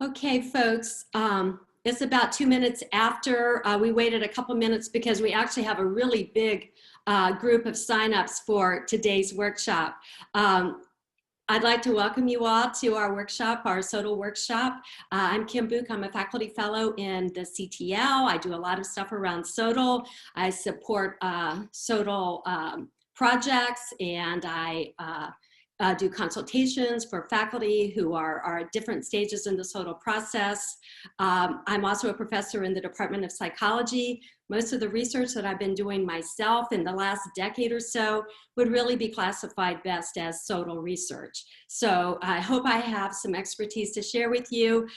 Okay, folks, it's about 2 minutes after. We waited a couple minutes because we actually have a really big group of signups for today's workshop. I'd like to welcome you all to our workshop, our SoTL workshop. I'm Kim Buch. I'm a faculty fellow in the CTL. I do a lot of stuff around SoTL. I support SoTL projects, and I do consultations for faculty who are at different stages in the SoTL process. I'm also a professor in the Department of Psychology. Most of the research that I've been doing myself in the last decade or so would really be classified best as SoTL research. So I hope I have some expertise to share with you.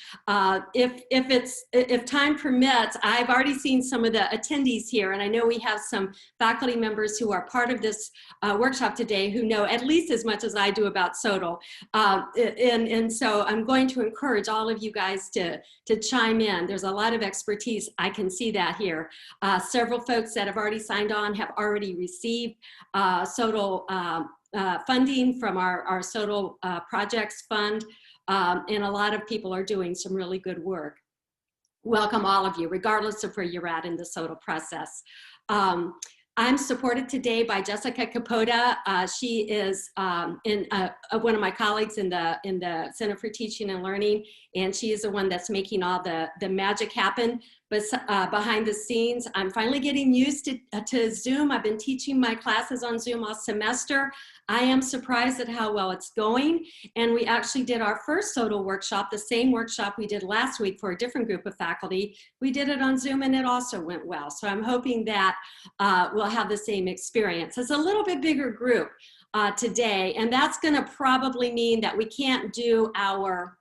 If time permits, I've already seen some of the attendees here, and I know we have some faculty members who are part of this workshop today who know at least as much as I do about SoTL. And so I'm going to encourage all of you guys to chime in. There's a lot of expertise. I can see that here. Several folks that have already signed on have already received SoTL funding from our SoTL projects fund, and a lot of people are doing some really good work. Welcome all of you, regardless of where you're at in the SoTL process. I'm supported today by Jessica Capote. She is one of my colleagues in the Center for Teaching and Learning, and she is the one that's making all the magic happen. But behind the scenes, I'm finally getting used to Zoom. I've been teaching my classes on Zoom all semester. I am surprised at how well it's going. And we actually did our first SoTL workshop, the same workshop we did last week for a different group of faculty. We did it on Zoom and it also went well. So I'm hoping that we'll have the same experience. It's a little bit bigger group today, and that's gonna probably mean that we can't do our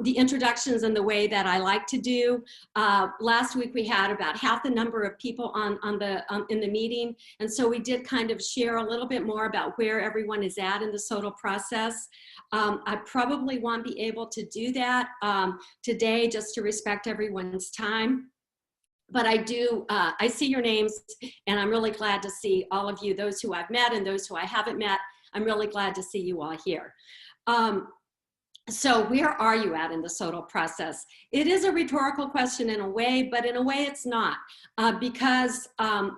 the introductions in the way that I like to do. Last week we had about half the number of people in the meeting, and so we did kind of share a little bit more about where everyone is at in the SoTL process. I probably won't be able to do that today just to respect everyone's time. But I see your names, and I'm really glad to see all of you, those who I've met and those who I haven't met. I'm really glad to see you all here. So where are you at in the SoTL process? It is a rhetorical question in a way, but in a way it's not, because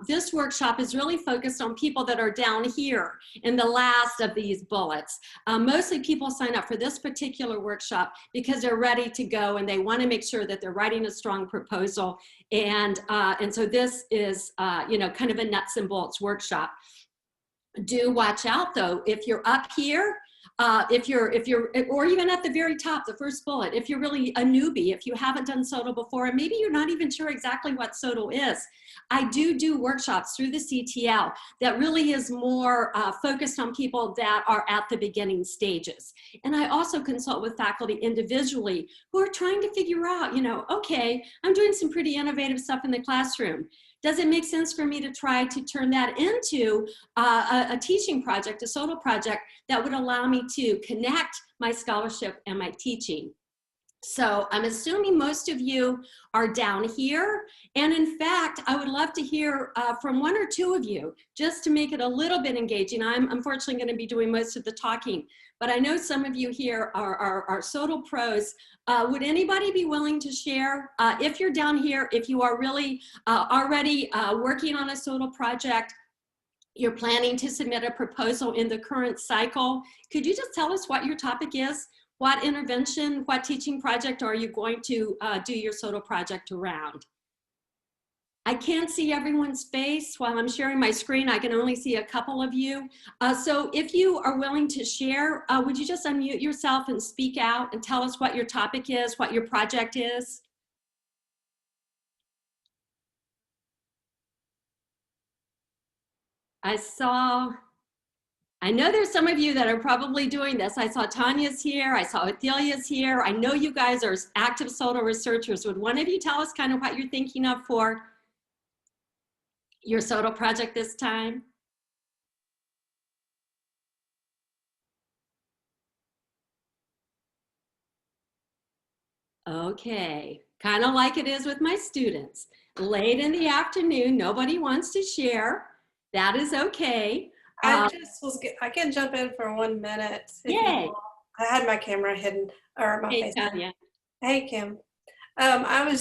this workshop is really focused on people that are down here in the last of these bullets. Mostly people sign up for this particular workshop because they're ready to go and they want to make sure that they're writing a strong proposal. And so this is, you know, kind of a nuts and bolts workshop. Do watch out though, if you're up here, or even at the very top, the first bullet, if you're really a newbie, if you haven't done SoTL before, and maybe you're not even sure exactly what SoTL is, I do workshops through the CTL that really is more focused on people that are at the beginning stages. And I also consult with faculty individually who are trying to figure out, you know, okay, I'm doing some pretty innovative stuff in the classroom. Does it make sense for me to try to turn that into a teaching project, a SoTL project that would allow me to connect my scholarship and my teaching? So I'm assuming most of you are down here. And in fact, I would love to hear from one or two of you, just to make it a little bit engaging. I'm unfortunately going to be doing most of the talking, but I know some of you here are SoTL pros. Would anybody be willing to share, if you're down here, if you are really already working on a SoTL project, you're planning to submit a proposal in the current cycle, could you just tell us what your topic is? What intervention, what teaching project are you going to do your SoTL project around? I can't see everyone's face while I'm sharing my screen. I can only see a couple of you. So if you are willing to share, would you just unmute yourself and speak out and tell us what your topic is, what your project is? I know there's some of you that are probably doing this. I saw Tanya's here, I saw Athelia's here. I know you guys are active SoTL researchers. Would one of you tell us kind of what you're thinking of for your SoTL project this time? Okay, kind of like it is with my students. Late in the afternoon, nobody wants to share. That is okay. I can jump in for 1 minute. Yay. I had my camera hidden, or my Hey, face. Tanya. Hey, Kim. I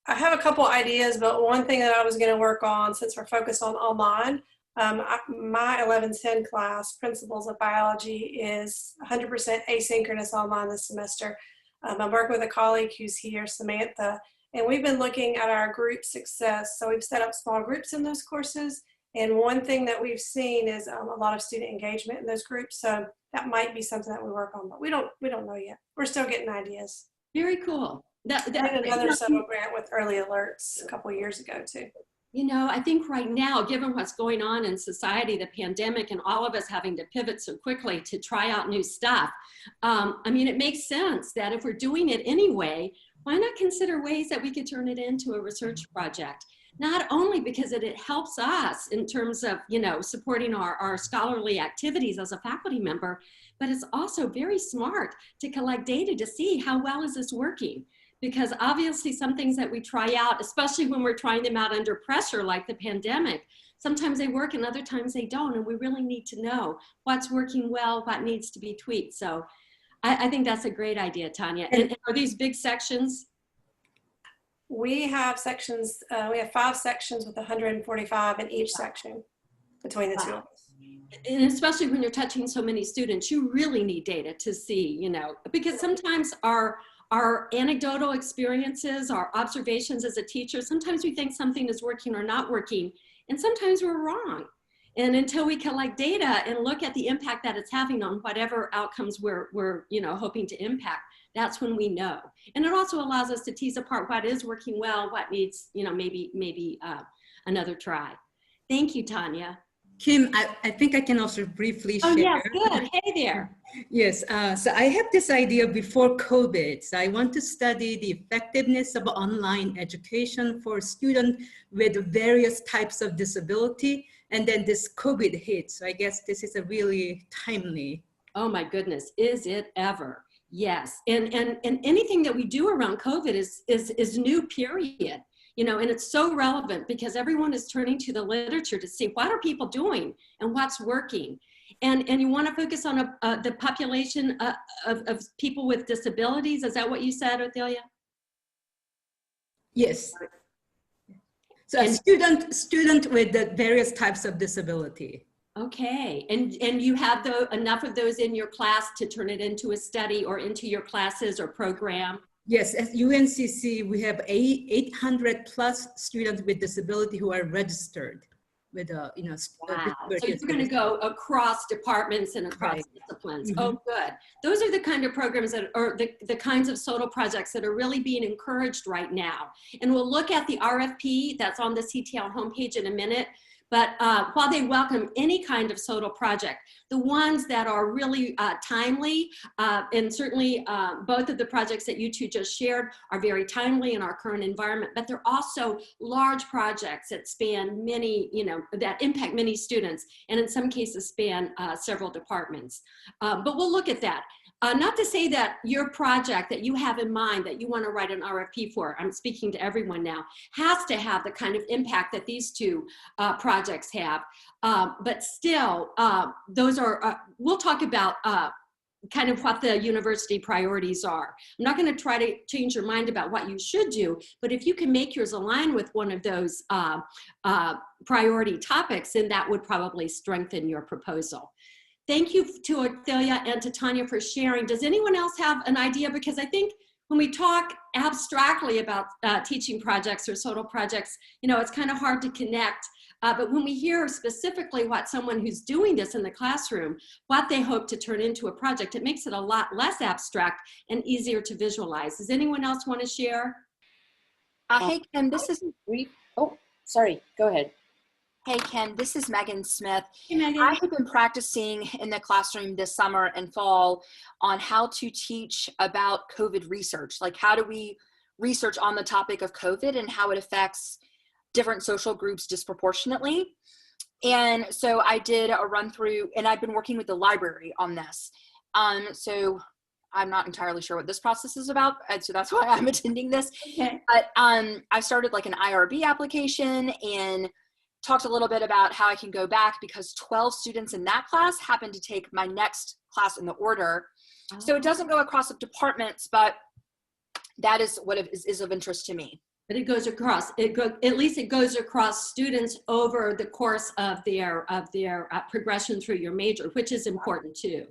have a couple ideas, but one thing that I was going to work on, since we're focused on online, my 1110 class, Principles of Biology, is 100% asynchronous online this semester. I'm working with a colleague who's here, Samantha, and we've been looking at our group success. So we've set up small groups in those courses. And one thing that we've seen is a lot of student engagement in those groups. So that might be something that we work on, but we don't know yet. We're still getting ideas. Very cool. I did another summer grant with early alerts a couple of years ago too. You know, I think right now, given what's going on in society, the pandemic, and all of us having to pivot so quickly to try out new stuff, I mean, it makes sense that if we're doing it anyway, why not consider ways that we could turn it into a research project? Not only because it helps us in terms of, you know, supporting our scholarly activities as a faculty member, but it's also very smart to collect data to see how well is this working. Because obviously some things that we try out, especially when we're trying them out under pressure like the pandemic, sometimes they work and other times they don't. And we really need to know what's working well, what needs to be tweaked. So I think that's a great idea, Tanya. And are these big sections? We have sections, we have 5 sections with 145 in each section between the two of us. And especially when you're touching so many students, you really need data to see, you know, because sometimes our anecdotal experiences, our observations as a teacher, sometimes we think something is working or not working, and sometimes we're wrong. And until we collect data and look at the impact that it's having on whatever outcomes we're you know, hoping to impact, that's when we know. And it also allows us to tease apart what is working well, what needs, you know, maybe another try. Thank you, Tanya. Kim, I think I can also briefly share. Oh, yes, good. Hey there. Yes, so I had this idea before COVID. So I want to study the effectiveness of online education for students with various types of disability. And then this COVID hit. So I guess this is a really timely. Oh my goodness, is it ever? Yes, and anything that we do around COVID is new, period. You know, and it's so relevant because everyone is turning to the literature to see what are people doing and what's working. And you want to focus on the population of people with disabilities. Is that what you said, Othelia? Yes. So a student with the various types of disability. Okay, and you have enough of those in your class to turn it into a study or into your classes or program? Yes, at UNCC, we have 800 plus students with disability who are registered with you know. Wow. So you're going to go across departments and across disciplines. Mm-hmm. Oh, good. Those are the kind of programs that are the kinds of SoTL projects that are really being encouraged right now. And we'll look at the RFP that's on the CTL homepage in a minute. But while they welcome any kind of SoTL project, the ones that are really timely, and certainly both of the projects that you two just shared are very timely in our current environment, but they're also large projects that span many, you know, that impact many students, and in some cases span several departments. But we'll look at that. Not to say that your project that you have in mind that you want to write an RFP for, I'm speaking to everyone now, has to have the kind of impact that these two projects have. But still, those are, we'll talk about kind of what the university priorities are. I'm not going to try to change your mind about what you should do, but if you can make yours align with one of those priority topics, then that would probably strengthen your proposal. Thank you to Othelia and to Tanya for sharing. Does anyone else have an idea? Because I think when we talk abstractly about teaching projects or SoTL projects, you know, it's kind of hard to connect. But when we hear specifically what someone who's doing this in the classroom, what they hope to turn into a project, it makes it a lot less abstract and easier to visualize. Does anyone else want to share? Hey, Kim, this is brief. Oh, sorry, go ahead. Hey, Kim, this is Megan Smith. Hey, Megan. I have been practicing in the classroom this summer and fall on how to teach about COVID research. Like, how do we research on the topic of COVID and how it affects different social groups disproportionately? And so I did a run through, and I've been working with the library on this. So I'm not entirely sure what this process is about, and so that's why I'm attending this. Okay. But I started like an IRB application and talked a little bit about how I can go back because 12 students in that class happen to take my next class in the order. Oh. So it doesn't go across the departments, but That is what is of interest to me. But it goes across, at least it goes across students over the course of their progression through your major, which is important too.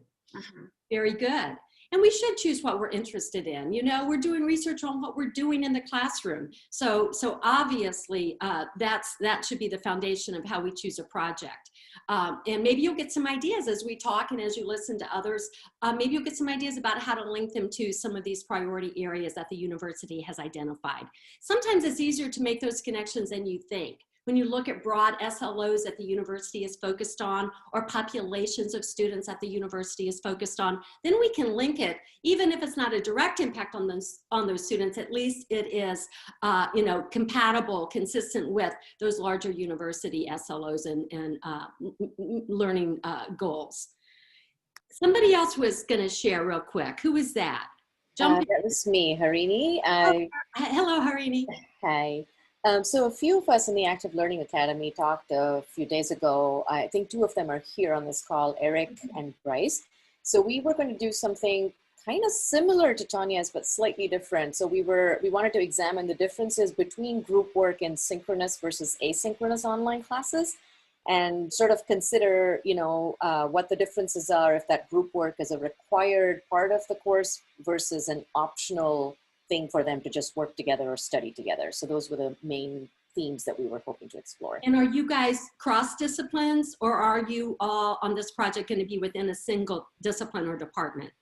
Very good. And we should choose what we're interested in. You know, we're doing research on what we're doing in the classroom. So obviously that should be the foundation of how we choose a project. And maybe you'll get some ideas as we talk and as you listen to others. Maybe you'll get some ideas about how to link them to some of these priority areas that the university has identified. Sometimes it's easier to make those connections than you think. When you look at broad SLOs that the university is focused on, or populations of students that the university is focused on, then we can link it. Even if it's not a direct impact on those students, at least it is you know, compatible, consistent with those larger university SLOs and learning goals. Somebody else was going to share real quick. Who was that? That was me, Harini. Hello, Harini. Hi. So a few of us in the Active Learning Academy talked a few days ago. I think two of them are here on this call, Eric and Bryce. So we were going to do something kind of similar to Tanya's, but slightly different. So we wanted to examine the differences between group work and synchronous versus asynchronous online classes, and sort of consider, you know, what the differences are if that group work is a required part of the course versus an optional thing for them to just work together or study together. So those were the main themes that we were hoping to explore. And are you guys cross disciplines, or are you all on this project going to be within a single discipline or department?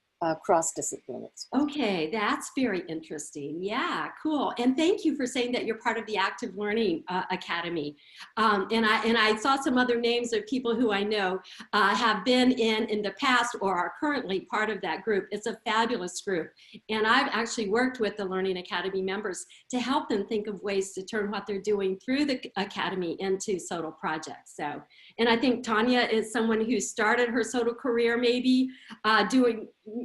Cross-discipline. Okay, that's very interesting. Yeah, cool. And thank you for saying that you're part of the Active Learning Academy. And I saw some other names of people who I know have been in the past or are currently part of that group. It's a fabulous group. And I've actually worked with the Learning Academy members to help them think of ways to turn what they're doing through the Academy into SoTL projects. So, and I think Tanya is someone who started her SoTL career maybe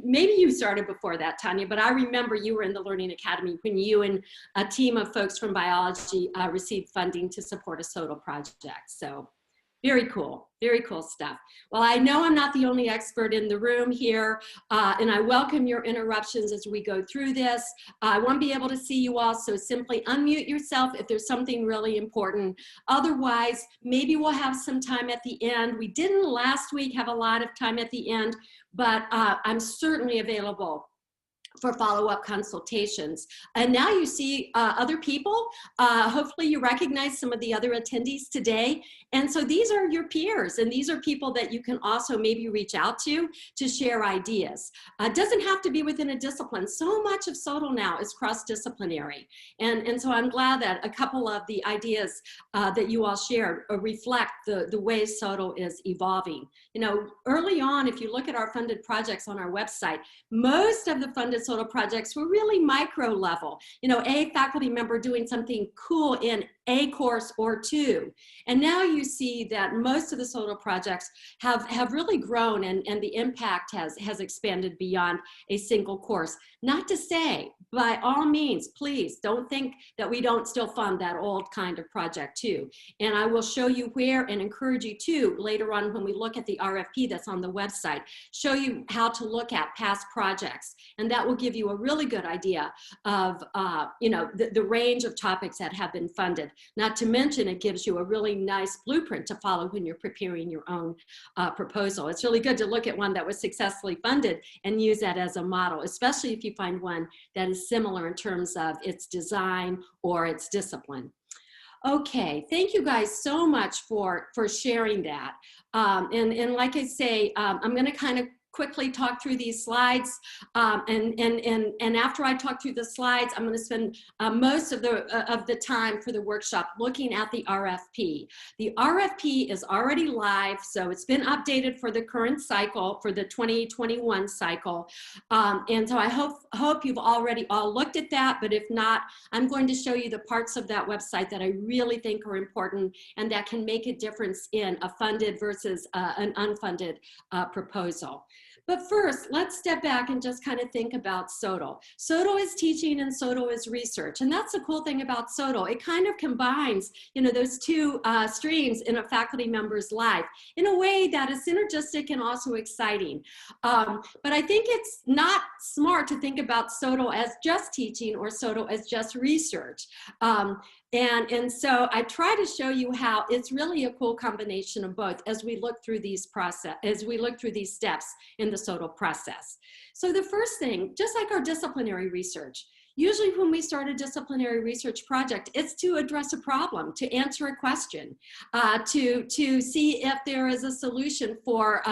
maybe you started before that, Tanya, but I remember you were in the Learning Academy when you and a team of folks from biology received funding to support a SoTL project. So very cool stuff. Well, I know I'm not the only expert in the room here, and I welcome your interruptions as we go through this. I want to be able to see you all, so simply unmute yourself if there's something really important. Otherwise, maybe we'll have some time at the end. We didn't last week have a lot of time at the end, but I'm certainly available for follow-up consultations. And now you see other people. Hopefully you recognize some of the other attendees today. And so these are your peers, and these are people that you can also maybe reach out to share ideas. It doesn't have to be within a discipline. So much of SoTL now is cross-disciplinary. And so I'm glad that a couple of the ideas that you all shared reflect the way SoTL is evolving. You know, early on, if you look at our funded projects on our website, most of the funded SoTL projects were really micro level. You know, a faculty member doing something cool in a course or two. And now you see that most of the SoTL projects have really grown, and the impact has expanded beyond a single course. Not to say, by all means, please don't think that we don't still fund that old kind of project too. And I will show you where, and encourage you to later on when we look at the RFP that's on the website, show you how to look at past projects. And that will give you a really good idea of you know, the range of topics that have been funded. Not to mention, it gives you a really nice blueprint to follow when you're preparing your own proposal. It's really good to look at one that was successfully funded and use that as a model, especially if you find one that is similar in terms of its design or its discipline. Okay, thank you guys so much for sharing that. And like I say, I'm going to kind of quickly talk through these slides, and after I talk through the slides, I'm going to spend most of the time for the workshop looking at the RFP. The RFP is already live, so it's been updated for the current cycle, for the 2021 cycle, and so I hope you've already all looked at that. But if not, I'm going to show you the parts of that website that I really think are important and that can make a difference in a funded versus an unfunded proposal. But first, let's step back and just kind of think about SoTL. SoTL is teaching and SoTL is research. And that's the cool thing about SoTL. It kind of combines, you know, those two streams in a faculty member's life in a way that is synergistic and also exciting. But I think it's not smart to think about SoTL as just teaching or SoTL as just research. And so I try to show you how it's really a cool combination of both as we look through these steps in the SoTL process. So the first thing, just like our disciplinary research, usually when we start a disciplinary research project, it's to address a problem, to answer a question, to see if there is a solution for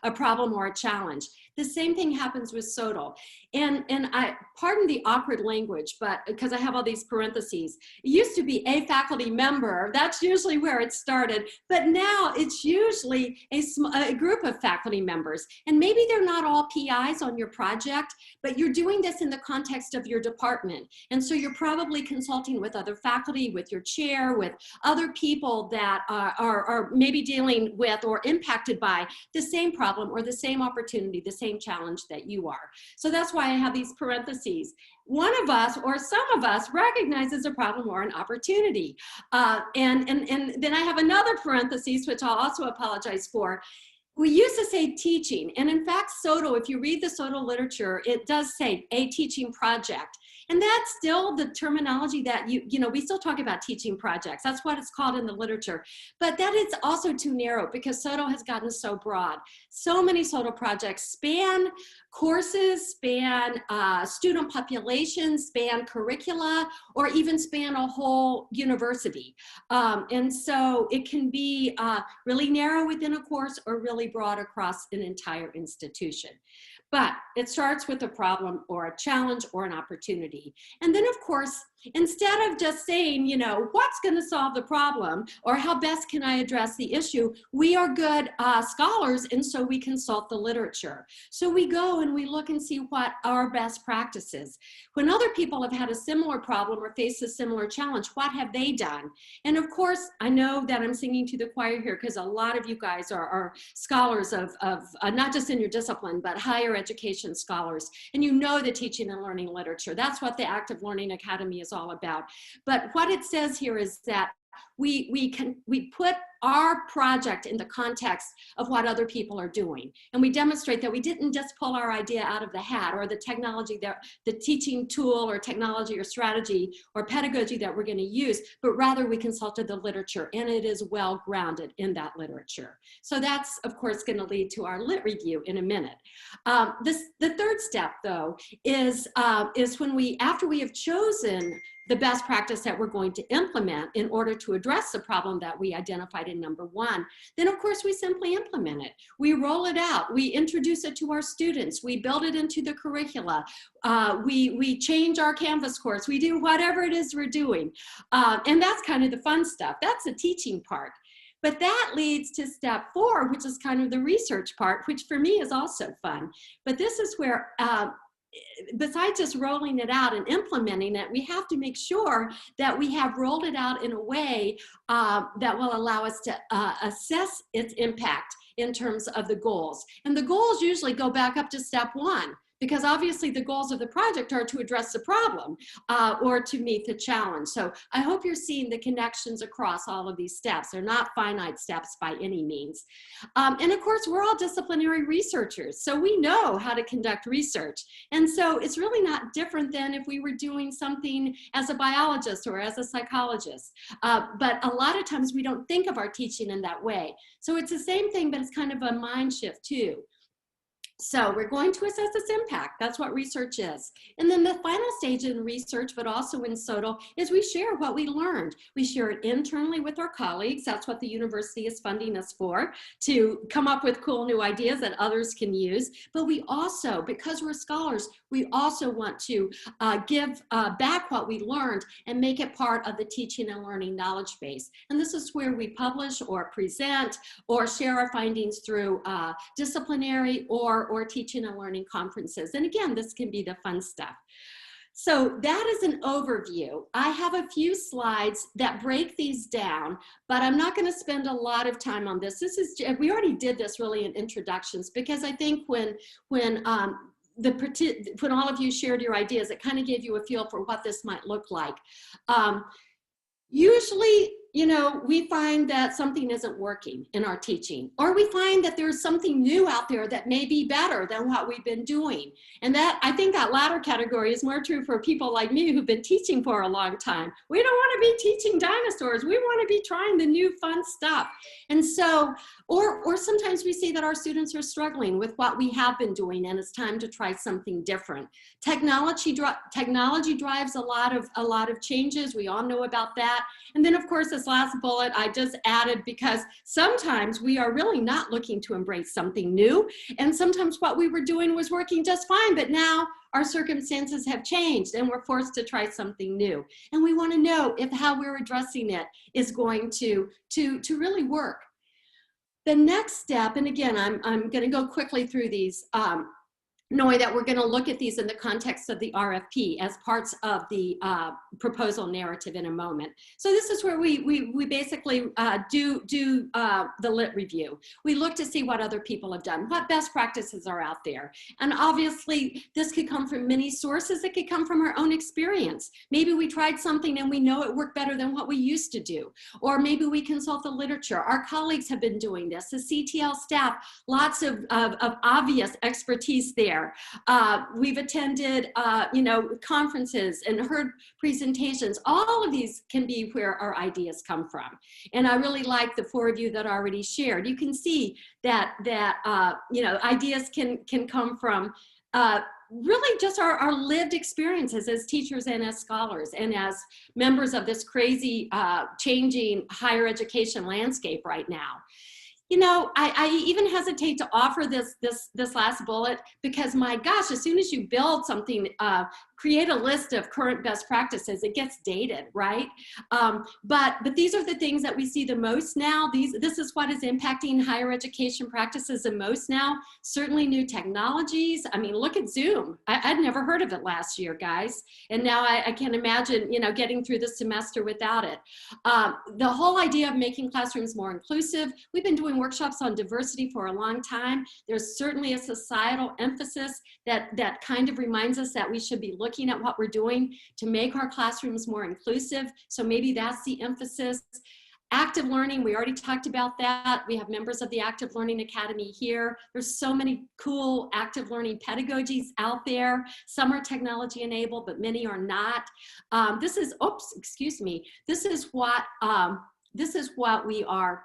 a problem or a challenge. The same thing happens with SoTL. And I, pardon the awkward language, but because I have all these parentheses, it used to be a faculty member. That's usually where it started. But now it's usually a group of faculty members. And maybe they're not all PIs on your project, but you're doing this in the context of your department. And so you're probably consulting with other faculty, with your chair, with other people that are maybe dealing with or impacted by the same problem or the same opportunity, the same challenge that you are. So that's why I have these parentheses. One of us or some of us recognizes a problem or an opportunity. And then I have another parentheses, which I'll also apologize for. We used to say teaching, and in fact, SoTL, if you read the SoTL literature, it does say a teaching project. And that's still the terminology that we still talk about teaching projects. That's what it's called in the literature. But that is also too narrow because SoTL has gotten so broad. So many SoTL projects span courses, span student populations, span curricula, or even span a whole university. And so it can be really narrow within a course or really broad across an entire institution. But it starts with a problem or a challenge or an opportunity. And then, of course, instead of just saying, what's going to solve the problem or how best can I address the issue, we are good scholars, and so we consult the literature. So we go and we look and see what our best practices. When other people have had a similar problem or faced a similar challenge, what have they done? And of course, I know that I'm singing to the choir here because a lot of you guys are scholars of not just in your discipline, but higher education scholars. And you know the teaching and learning literature. That's what the Active Learning Academy is all about. But what it says here is that we put our project in the context of what other people are doing. And we demonstrate that we didn't just pull our idea out of the hat or the technology, the teaching tool or technology or strategy or pedagogy that we're going to use, but rather we consulted the literature and it is well grounded in that literature. So that's, of course, going to lead to our lit review in a minute. The third step, though, is when after we have chosen the best practice that we're going to implement in order to address the problem that we identified in number one, then of course we simply implement it. We roll it out, we introduce it to our students, we build it into the curricula, we change our Canvas course, we do whatever it is we're doing. And that's kind of the fun stuff. That's the teaching part. But that leads to step 4, which is kind of the research part, which for me is also fun. But this is where besides just rolling it out and implementing it, we have to make sure that we have rolled it out in a way that will allow us to assess its impact in terms of the goals. And the goals usually go back up to step 1, because obviously the goals of the project are to address the problem or to meet the challenge. So I hope you're seeing the connections across all of these steps. They're not finite steps by any means. And of course, we're all disciplinary researchers, so we know how to conduct research. And so it's really not different than if we were doing something as a biologist or as a psychologist. But a lot of times we don't think of our teaching in that way. So it's the same thing, but it's kind of a mind shift too. So we're going to assess its impact. That's what research is. And then the final stage in research, but also in SoTL, is we share what we learned. We share it internally with our colleagues. That's what the university is funding us for, to come up with cool new ideas that others can use. But we also, because we're scholars, we also want to give back what we learned and make it part of the teaching and learning knowledge base. And this is where we publish or present or share our findings through disciplinary or teaching and learning conferences. And again, this can be the fun stuff. So that is an overview. I have a few slides that break these down, but I'm not going to spend a lot of time on this. We already did this really in introductions, because I think when all of you shared your ideas, it kind of gave you a feel for what this might look like. Usually, we find that something isn't working in our teaching, or we find that there's something new out there that may be better than what we've been doing. And I think that latter category is more true for people like me who've been teaching for a long time. We don't want to be teaching dinosaurs. We want to be trying the new fun stuff. And so, or sometimes we see that our students are struggling with what we have been doing, and it's time to try something different. Technology drives a lot of changes. We all know about that. And then, of course, this last bullet I just added because sometimes we are really not looking to embrace something new, and sometimes what we were doing was working just fine, but now our circumstances have changed and we're forced to try something new. And we want to know if how we're addressing it is going to really work. The next step, and again, I'm going to go quickly through these, knowing that we're going to look at these in the context of the RFP as parts of the proposal narrative in a moment. So this is where we basically do the lit review. We look to see what other people have done, what best practices are out there. And obviously this could come from many sources. It could come from our own experience. Maybe we tried something and we know it worked better than what we used to do. Or maybe we consult the literature. Our colleagues have been doing this. The CTL staff, lots of obvious expertise there. We've attended, conferences and heard presentations. All of these can be where our ideas come from. And I really like the 4 of you that already shared. You can see that ideas can come from really just our lived experiences as teachers and as scholars and as members of this crazy changing higher education landscape right now. I even hesitate to offer this last bullet because, my gosh, as soon as you build something, create a list of current best practices, it gets dated, right? But these are the things that we see the most now. This is what is impacting higher education practices the most now. Certainly new technologies. I mean, look at Zoom. I'd never heard of it last year, guys. And now I can't imagine, getting through the semester without it. The whole idea of making classrooms more inclusive. We've been doing workshops on diversity for a long time. There's certainly a societal emphasis that kind of reminds us that we should be looking at what we're doing to make our classrooms more inclusive. So maybe that's the emphasis. Active learning, we already talked about that. We have members of the Active Learning Academy here. There's so many cool active learning pedagogies out there. Some are technology enabled, but many are not. This is what we are,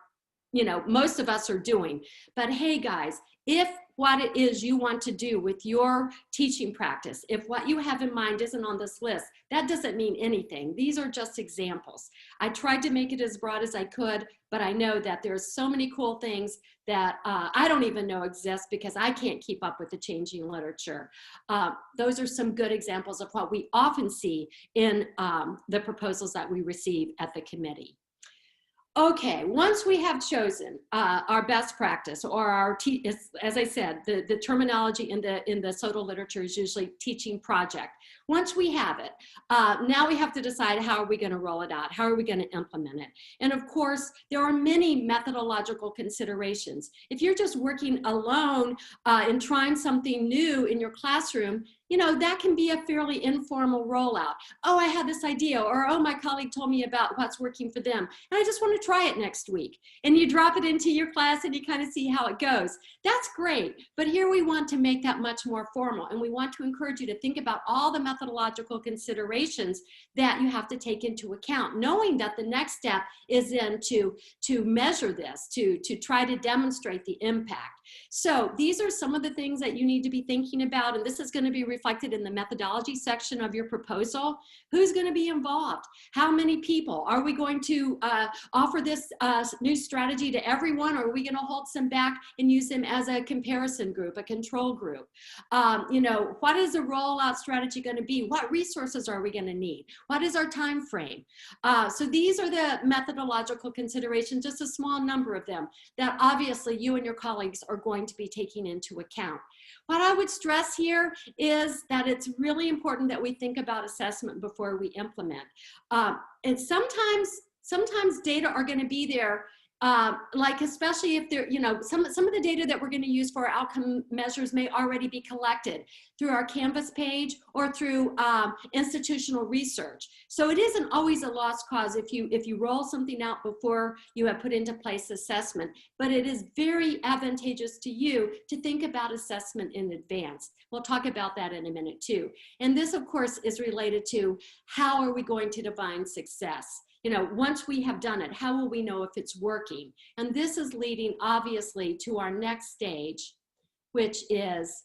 most of us are doing. But hey guys, if what it is you want to do with your teaching practice, if what you have in mind isn't on this list, that doesn't mean anything. These are just examples. I tried to make it as broad as I could, but I know that there's so many cool things that I don't even know exist because I can't keep up with the changing literature. Those are some good examples of what we often see in the proposals that we receive at the committee. Okay, once we have chosen our best practice, or as I said, the terminology in the SoTL literature is usually teaching project. Once we have it, now we have to decide how are we going to roll it out? How are we going to implement it? And of course, there are many methodological considerations. If you're just working alone and trying something new in your classroom, that can be a fairly informal rollout. Oh, I had this idea, or oh, my colleague told me about what's working for them, and I just want to try it next week. And you drop it into your class and you kind of see how it goes. That's great, but here we want to make that much more formal, and we want to encourage you to think about all the methodological considerations that you have to take into account, knowing that the next step is then to measure this, to try to demonstrate the impact. So these are some of the things that you need to be thinking about, and this is going to be reflected in the methodology section of your proposal. Who's going to be involved? How many people? Are we going to offer this new strategy to everyone, or are we going to hold some back and use them as a comparison group, a control group? What is the rollout strategy going to be? What resources are we going to need? What is our time frame? So these are the methodological considerations, just a small number of them that obviously you and your colleagues are are going to be taking into account. What I would stress here is that it's really important that we think about assessment before we implement. And sometimes data are going to be there, like especially if they're, some of the data that we're going to use for our outcome measures may already be collected through our Canvas page or through institutional research. So it isn't always a lost cause if you roll something out before you have put into place assessment, but it is very advantageous to you to think about assessment in advance. We'll talk about that in a minute too. And this of course is related to how are we going to define success? Once we have done it, how will we know if it's working? And this is leading obviously to our next stage, which is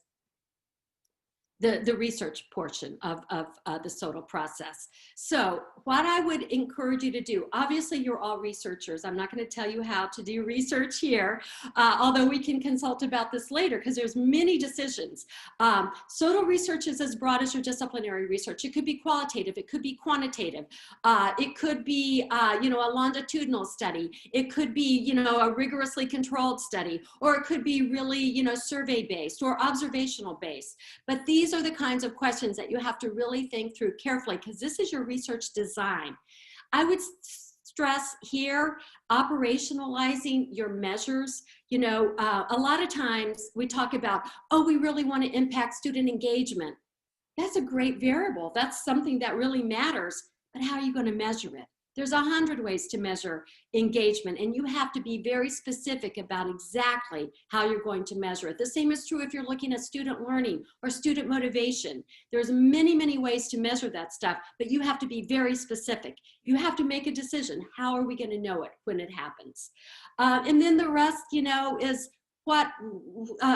the research portion of the SoTL process. So what I would encourage you to do, obviously you're all researchers. I'm not going to tell you how to do research here, although we can consult about this later because there's many decisions. SoTL research is as broad as your disciplinary research. It could be qualitative, it could be quantitative, it could be a longitudinal study, it could be a rigorously controlled study, or it could be really survey based or observational based. But these are the kinds of questions that you have to really think through carefully because this is your research design. I would stress here operationalizing your measures. A lot of times we talk about, oh, we really want to impact student engagement. That's a great variable. That's something that really matters, but how are you going to measure it? There's 100 ways to measure engagement, and you have to be very specific about exactly how you're going to measure it. The same is true if you're looking at student learning or student motivation. There's many, many ways to measure that stuff, but you have to be very specific. You have to make a decision. How are we going to know it when it happens? And then the rest, is what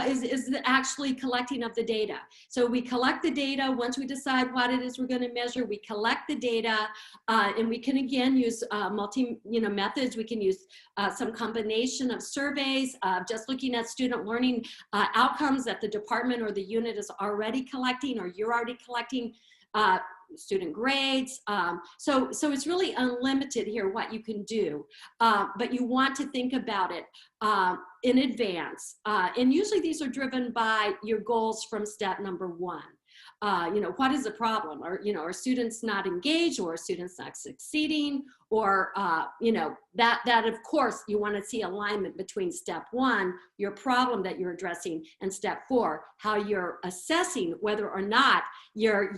is actually collecting of the data. So we collect the data. Once we decide what it is we're going to measure, we collect the data, and we can again use methods. We can use some combination of surveys, just looking at student learning outcomes that the department or the unit is already collecting, or you're already collecting. Student grades. So it's really unlimited here what you can do, but you want to think about it in advance. And usually these are driven by your goals from step number 1. What is the problem? Are students not engaged, or are students not succeeding? Or, that of course you want to see alignment between step 1, your problem that you're addressing, and step 4, how you're assessing whether or not your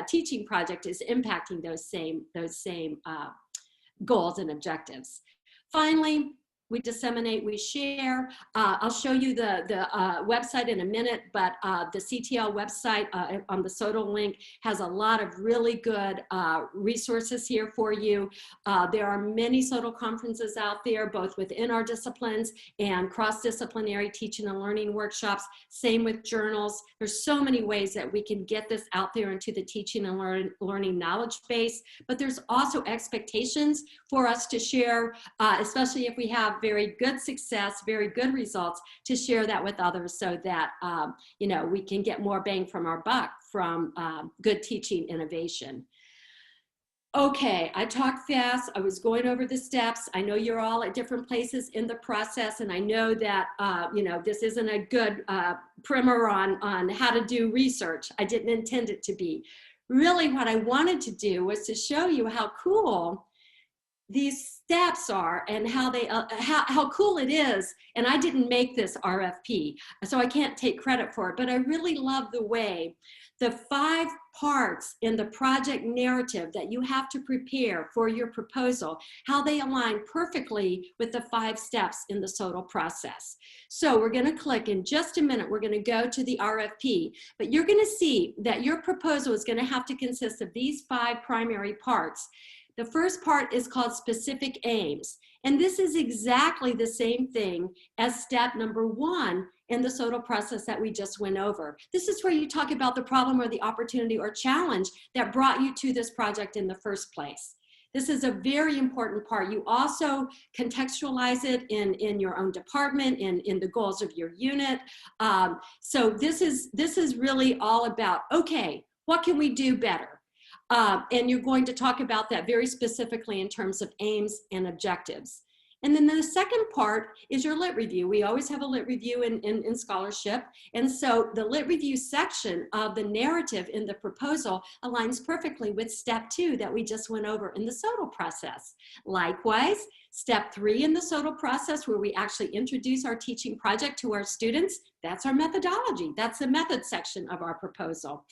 teaching project is impacting those same goals and objectives. Finally, we disseminate, we share. I'll show you the website in a minute, but the CTL website on the SoTL link has a lot of really good resources here for you. There are many SoTL conferences out there, both within our disciplines and cross-disciplinary teaching and learning workshops. Same with journals. There's so many ways that we can get this out there into the teaching and learning knowledge base, but there's also expectations for us to share, especially if we have very good success, very good results, to share that with others so that, we can get more bang from our buck from good teaching innovation. Okay, I talked fast. I was going over the steps. I know you're all at different places in the process, and I know that, this isn't a good primer on how to do research. I didn't intend it to be. Really, what I wanted to do was to show you how cool these steps are and how they how cool it is. And I didn't make this RFP, so I can't take credit for it, but I really love the way the 5 parts in the project narrative that you have to prepare for your proposal, how they align perfectly with the 5 steps in the SoTL process. So we're going to click in just a minute. We're going to go to the RFP, but you're going to see that your proposal is going to have to consist of these 5 primary parts. The first part is called specific aims. And this is exactly the same thing as step number 1 in the SoTL process that we just went over. This is where you talk about the problem or the opportunity or challenge that brought you to this project in the first place. This is a very important part. You also contextualize it in your own department, in the goals of your unit. So this is really all about, okay, what can we do better? And you're going to talk about that very specifically in terms of aims and objectives. And then the second part is your lit review. We always have a lit review in scholarship. And so the lit review section of the narrative in the proposal aligns perfectly with step 2 that we just went over in the SoTL process. Likewise, step 3 in the SoTL process, where we actually introduce our teaching project to our students, that's our methodology. That's the method section of our proposal.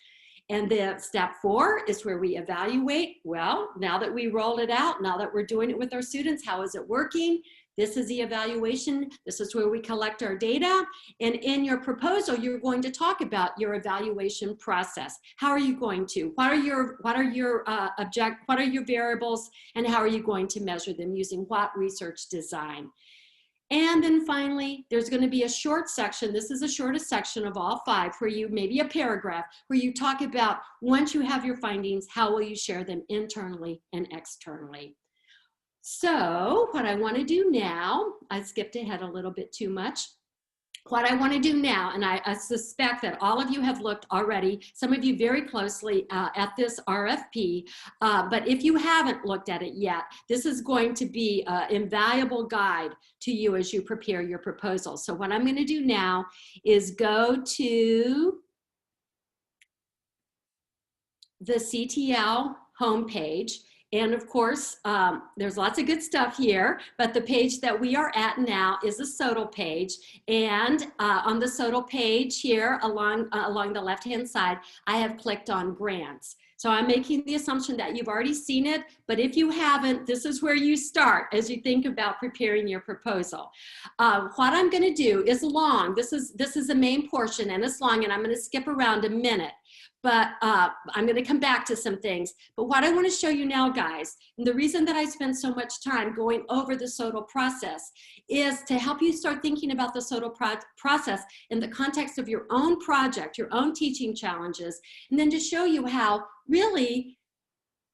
And then step 4 is where we evaluate. Well, now that we rolled it out, now that we're doing it with our students, how is it working? This is the evaluation. This is where we collect our data. And in your proposal, you're going to talk about your evaluation process. How are you going to? What are your variables, and how are you going to measure them using what research design? And then finally, there's going to be a short section. This is the shortest section of all 5, where you, maybe a paragraph, where you talk about, once you have your findings, how will you share them internally and externally? So what I want to do now, I skipped ahead a little bit too much. What I want to do now, and I suspect that all of you have looked already, some of you very closely at this RFP, but if you haven't looked at it yet, this is going to be an invaluable guide to you as you prepare your proposal. So what I'm going to do now is go to the CTL homepage. And of course, there's lots of good stuff here, but the page that we are at now is the SoTL page. And on the SoTL page here, along the left-hand side, I have clicked on grants. So I'm making the assumption that you've already seen it, but if you haven't, this is where you start as you think about preparing your proposal. What I'm gonna do is long. This is the main portion, and it's long, and I'm gonna skip around a minute. But I'm going to come back to some things. But what I want to show you now, guys, and the reason that I spend so much time going over the SoTL process is to help you start thinking about the SoTL process in the context of your own project, your own teaching challenges, and then to show you how really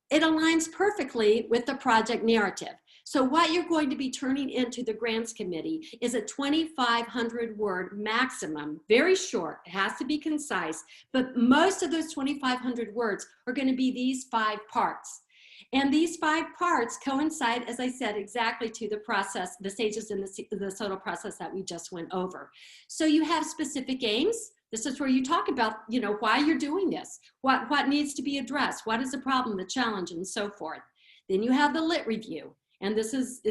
it aligns perfectly with the project narrative. So what you're going to be turning into the grants committee is a 2,500 word maximum, very short, it has to be concise, but most of those 2,500 words are going to be these 5 parts. And these 5 parts coincide, as I said, exactly to the process, the stages in the SoTL process that we just went over. So you have specific aims. This is where you talk about, you know, why you're doing this, what needs to be addressed, what is the problem, the challenge, and so forth. Then you have the lit review. And this is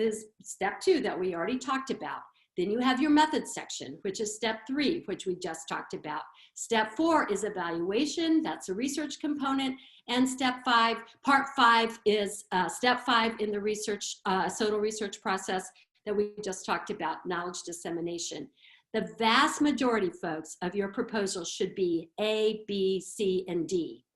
step 2 that we already talked about. Then you have your method section, which is step 3, which we just talked about. Step 4 is evaluation. That's a research component. And step 5, part 5 is step 5 in the research, SoTL research process that we just talked about, knowledge dissemination. The vast majority, folks, of your proposal should be A, B, C, and D.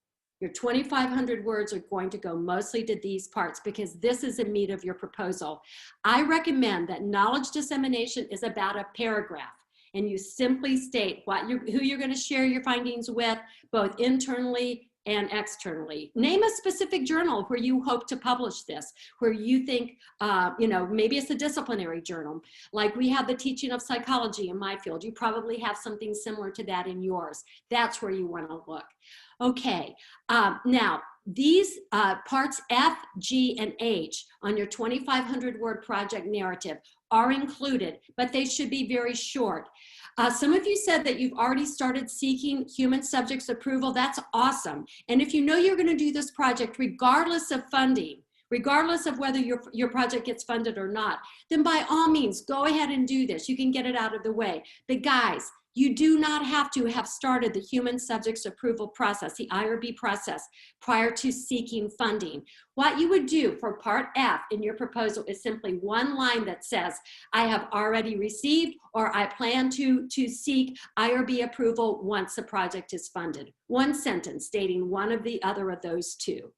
Your 2,500 words are going to go mostly to these parts because this is the meat of your proposal. I recommend that knowledge dissemination is about a paragraph, and you simply state who you're going to share your findings with, both internally and externally. Name a specific journal where you hope to publish this, where you think, you know, maybe it's a disciplinary journal. Like we have the teaching of psychology in my field. You probably have something similar to that in yours. That's where you want to look. Okay, now these parts F, G, and H on your 2,500 word project narrative are included, but they should be very short. Some of you said that you've already started seeking human subjects approval. That's awesome. And if you know you're going to do this project regardless of funding, regardless of whether your project gets funded or not, then by all means, go ahead and do this. You can get it out of the way. But guys, you do not have to have started the human subjects approval process, the IRB process, prior to seeking funding. What you would do for part F in your proposal is simply one line that says, I have already received or I plan to seek IRB approval once the project is funded. One sentence stating one of the other of those two.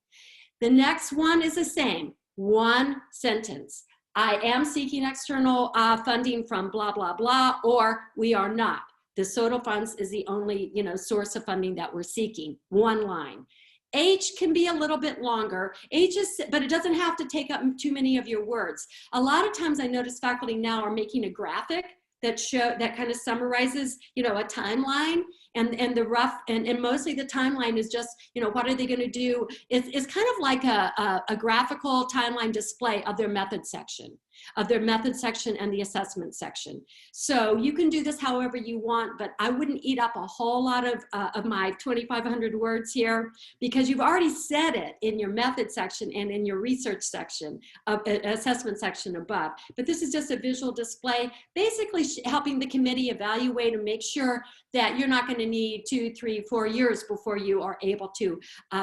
The next one is the same, one sentence. I am seeking external funding from blah, blah, blah, or we are not. The SoTL funds is the only, you know, source of funding that we're seeking. One line. H can be a little bit longer. H is, but it doesn't have to take up too many of your words. A lot of times I notice faculty now are making a graphic that kind of summarizes, you know, a timeline, and the rough, and mostly the timeline is just, you know, what are they going to do? It's kind of like a graphical timeline display of their method section. of their method section and the assessment section. So you can do this however you want, but I wouldn't eat up a whole lot of my 2,500 words here, because you've already said it in your method section and in your research section, assessment section above. But this is just a visual display, basically helping the committee evaluate and make sure that you're not going to need 2, 3, 4 years before you are able to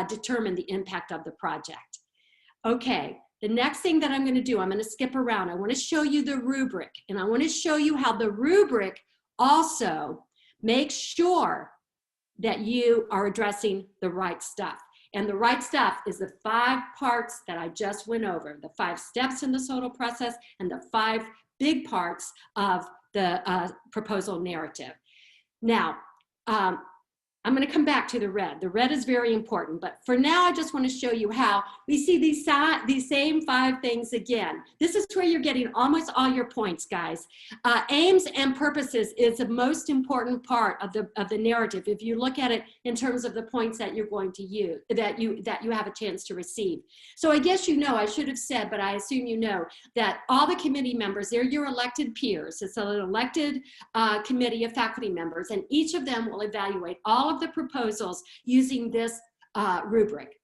determine the impact of the project. Okay, the next thing that I'm going to do, I'm going to skip around. I want to show you the rubric, and I want to show you how the rubric also makes sure that you are addressing the right stuff. And the right stuff is the 5 parts that I just went over, the 5 steps in the SoTL process and the 5 big parts of the proposal narrative. Now, I'm going to come back to the red. The red is very important, but for now, I just want to show you how we see these same 5 things again. This is where you're getting almost all your points, guys. Aims and purposes is the most important part of the narrative. If you look at it in terms of the points that you're going to use, that you have a chance to receive. So I guess you know, I should have said, but I assume you know that all the committee members, they're your elected peers. It's an elected committee of faculty members, and each of them will evaluate all of the proposals using this rubric.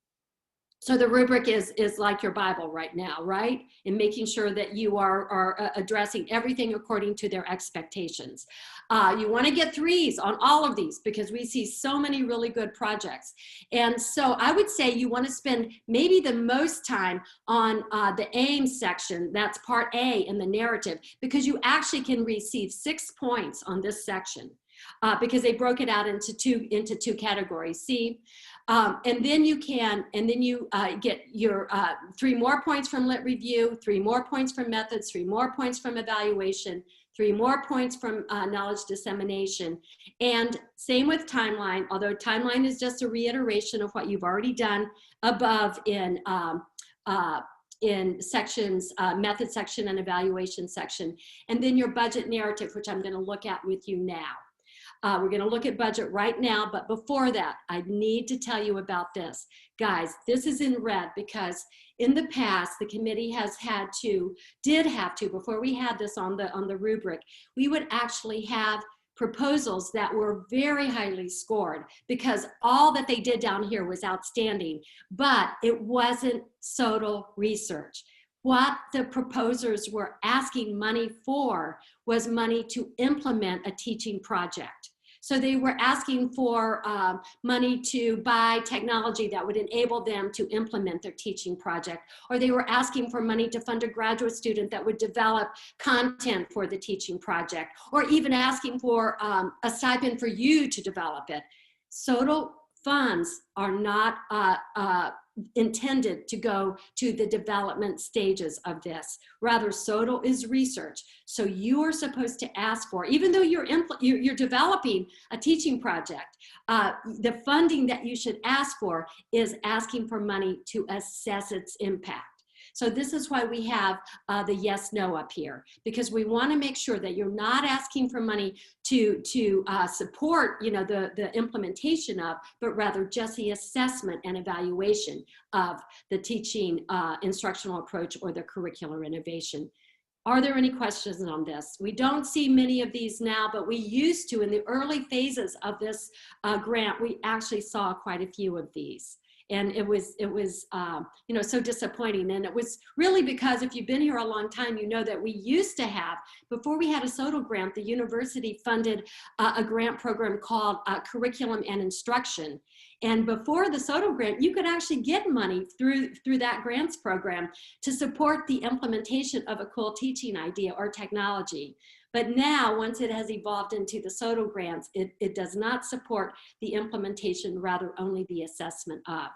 So the rubric is like your Bible right now, right? In making sure that you are addressing everything according to their expectations. You want to get 3s on all of these because we see so many really good projects. And so I would say you want to spend maybe the most time on the aims section, that's part A in the narrative, because you actually can receive 6 points on this section. Because they broke it out into two categories. See, and then you get your 3 more points from lit review, 3 more points from methods, 3 more points from evaluation, 3 more points from knowledge dissemination, and same with timeline. Although timeline is just a reiteration of what you've already done above in sections, method section and evaluation section, and then your budget narrative, which I'm going to look at with you now. We're going to look at budget right now, but before that, I need to tell you about this. Guys, this is in red because in the past, the committee did have to, before we had this on the rubric, we would actually have proposals that were very highly scored because all that they did down here was outstanding, but it wasn't SoTL research. What the proposers were asking money for was money to implement a teaching project. So they were asking for money to buy technology that would enable them to implement their teaching project, or they were asking for money to fund a graduate student that would develop content for the teaching project, or even asking for a stipend for you to develop it. SoTL funds are not intended to go to the development stages of this. Rather, SoTL is research. So you are supposed to ask for, even though you're developing a teaching project, the funding that you should ask for is asking for money to assess its impact. So this is why we have the yes, no up here, because we want to make sure that you're not asking for money to support, you know, the implementation of, but rather just the assessment and evaluation of the teaching instructional approach or the curricular innovation. Are there any questions on this? We don't see many of these now, but we used to in the early phases of this grant, we actually saw quite a few of these. And it was you know, so disappointing. And it was really because if you've been here a long time, you know that we used to have, before we had a SoTL grant, the university funded a grant program called Curriculum and Instruction. And before the SoTL grant, you could actually get money through that grants program to support the implementation of a cool teaching idea or technology. But now, once it has evolved into the SoTL grants, it does not support the implementation, rather only the assessment of.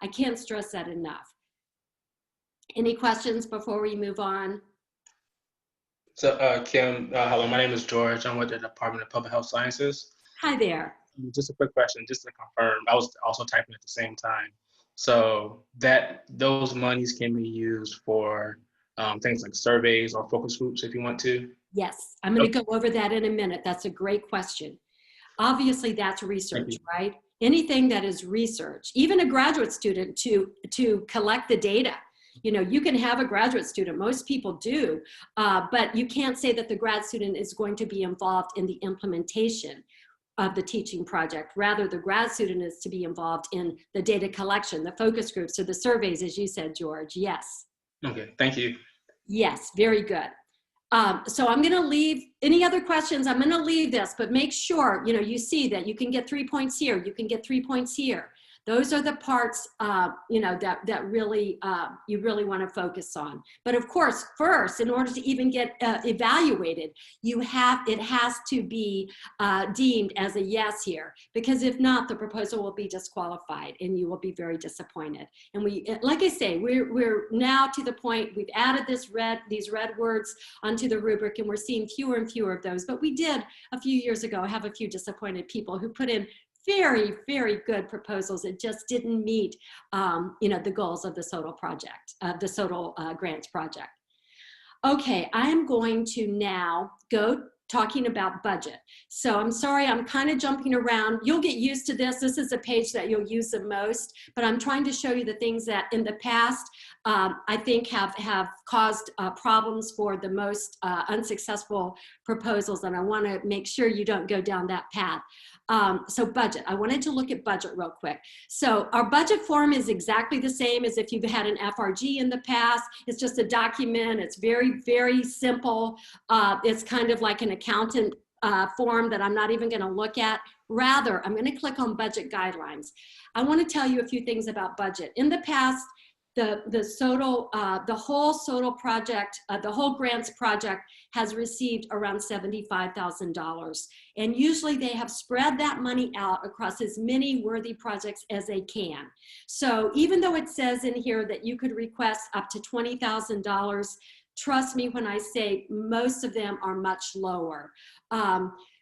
I can't stress that enough. Any questions before we move on? So Kim, hello, my name is George. I'm with the Department of Public Health Sciences. Hi there. Just a quick question, just to confirm, I was also typing at the same time. So those monies can be used for things like surveys or focus groups if you want to? Yes, I'm going to go over that in a minute. That's a great question. Obviously, that's research, right? Anything that is research, even a graduate student to collect the data You know, you can have a graduate student, most people do, but you can't say that the grad student is going to be involved in the implementation of the teaching project. Rather, the grad student is to be involved in the data collection, the focus groups, or the surveys, as you said, George. Yes. Okay, thank you. Yes, very good. So I'm going to leave any other questions. I'm going to leave this, but make sure, you know, you see that you can get 3 points here. You can get 3 points here. Those are the parts, you know, that really, you really want to focus on. But of course, first, in order to even get evaluated, it has to be deemed as a yes here, because if not, the proposal will be disqualified and you will be very disappointed. And we, like I say, we're now to the point, we've added these red words onto the rubric, and we're seeing fewer and fewer of those. But we did a few years ago have a few disappointed people who put in very, very good proposals. It just didn't meet, you know, the goals of the SoTL project, the SoTL grants project. Okay, I am going to now go talking about budget. So I'm sorry, I'm kind of jumping around. You'll get used to this. This is a page that you'll use the most, but I'm trying to show you the things that in the past, I think have caused problems for the most unsuccessful proposals, and I want to make sure you don't go down that path. So budget, I wanted to look at budget real quick. So our budget form is exactly the same as if you've had an FRG in the past. It's just a document. It's very, very simple. It's kind of like an accountant form that I'm not even going to look at. Rather, I'm going to click on budget guidelines. I want to tell you a few things about budget. In the past, the SoTL, the whole SoTL project, the whole grants project has received around $75,000. And usually they have spread that money out across as many worthy projects as they can. So even though it says in here that you could request up to $20,000, trust me when I say most of them are much lower.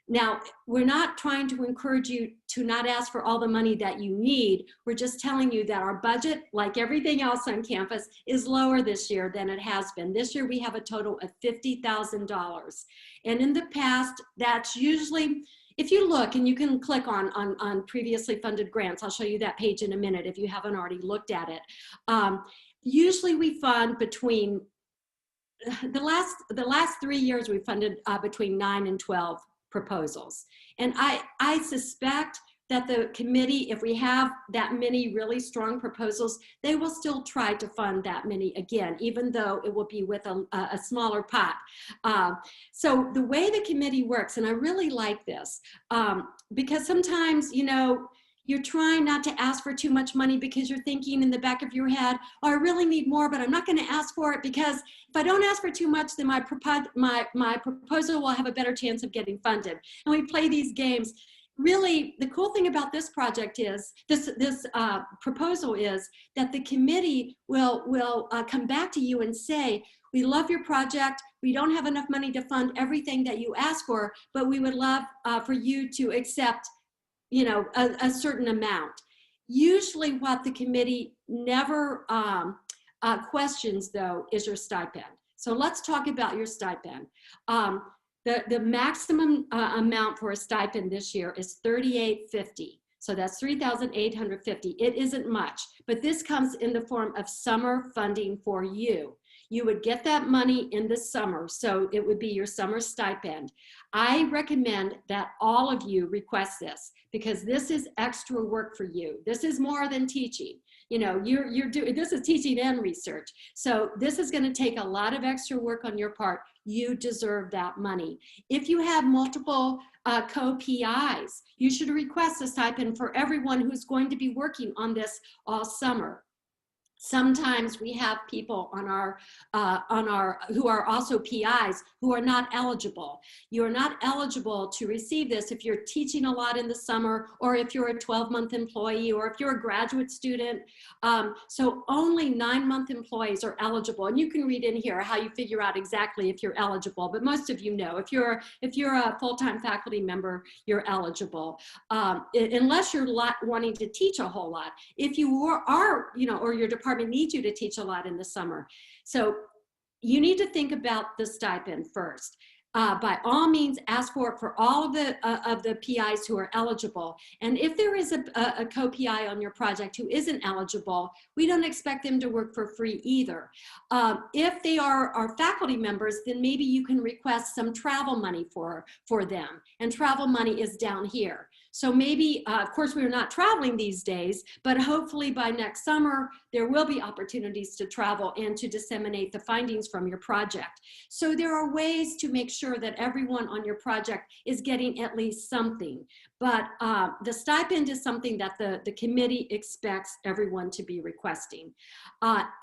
Now, we're not trying to encourage you to not ask for all the money that you need. We're just telling you that our budget, like everything else on campus, is lower this year than it has been. This year, we have a total of $50,000. And in the past, that's usually, if you look, and you can click on previously funded grants, I'll show you that page in a minute if you haven't already looked at it. Usually we fund between, the last 3 years, we funded between 9 and 12 proposals. And I suspect that the committee, if we have that many really strong proposals, they will still try to fund that many again, even though it will be with a smaller pot. So the way the committee works, and I really like this, because sometimes, you know, you're trying not to ask for too much money because you're thinking in the back of your head, oh, I really need more, but I'm not going to ask for it because if I don't ask for too much, then my proposal will have a better chance of getting funded. And we play these games. Really, the cool thing about this project is, this proposal is that the committee will come back to you and say, we love your project. We don't have enough money to fund everything that you ask for, but we would love for you to accept, you know, a certain amount. Usually what the committee never questions, though, is your stipend. So let's talk about your stipend. The maximum amount for a stipend this year is $38.50. So that's $3,850. It isn't much, but this comes in the form of summer funding for you. You would get that money in the summer, so it would be your summer stipend. I recommend that all of you request this because this is extra work for you. This is more than teaching. You know, you're doing, this is teaching and research. So this is going to take a lot of extra work on your part. You deserve that money. If you have multiple co-PIs, you should request a stipend for everyone who's going to be working on this all summer. Sometimes we have people on our who are also PIs who are not eligible. You are not eligible to receive this if you're teaching a lot in the summer, or if you're a 12-month employee, or if you're a graduate student. So only 9-month employees are eligible, and you can read in here how you figure out exactly if you're eligible. But most of you know if you're a full-time faculty member, you're eligible, unless you're wanting to teach a whole lot. If you are, you know, or your department needs you to teach a lot in the summer. So you need to think about the stipend first. by all means, ask for it for all of the PIs who are eligible. And if there is a co-PI on your project who isn't eligible, we don't expect them to work for free either. If they are faculty members, then maybe you can request some travel money for them. And travel money is down here. So maybe, of course, we're not traveling these days, but hopefully by next summer, there will be opportunities to travel and to disseminate the findings from your project. So there are ways to make sure that everyone on your project is getting at least something. But the stipend is something that the committee expects everyone to be requesting